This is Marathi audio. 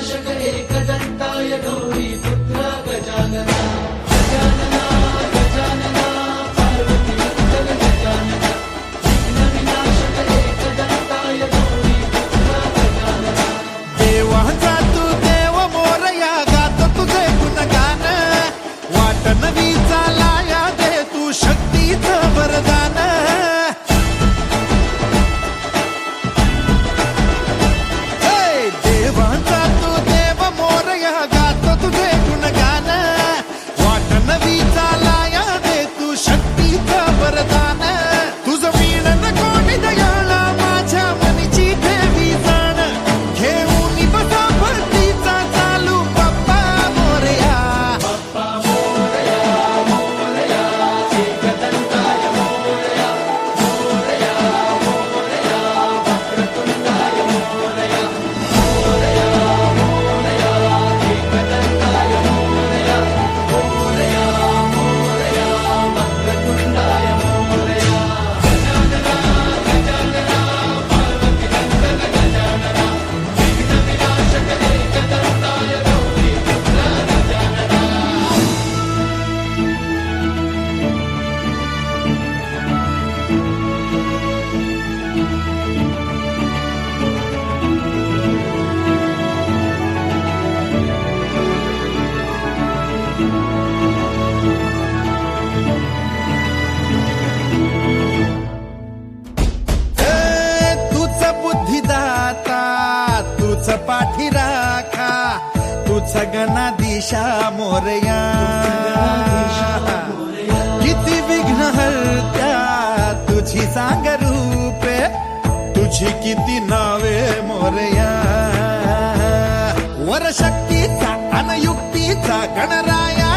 विनाशक एकदन्ताय गौरीपुत्र गजानना गजानना गजानना पार्वतीपुत्र गजानना विघ्नविनाशक एकदन्ताय गौरीपुत्र गजानना देवाचा तू देव मोरया गात तुझे गुणगान वाट नवी चालाया दे तू शक्तीचं वरदान देवाचा तू देव मोरया गात तुझे गुणगान वाट नवी चालाया दे तू शक्तीचं वरदान तुझं मीणन कोणी दयाळा माझ्या मनीची देवी जाण घेऊन बसा भक्तीचा चालू बाप्पा मोरया बाप्पा मोरया मोरया एकदन्ताय मोरया मोरया मोरया वक्रतुंडाय मोरया मोरया मोरया एकदन्ताय मोरया मोरया मोरया वक्रतुंडाय मोरया गजानना गजानना पार्वतीपुत्र गजानना विघ्नविनाशक एकदन्ताय गौरीपुत्र गजानना तूच बुद्धिदाता तूच पाठी राखा तूच गणाधीशा मोरया किती विघ्न हरत्या तुझी सांग रूपे तुझी किती नावे मोरया वर शक्तीचा अनयुक्तीचा गणराया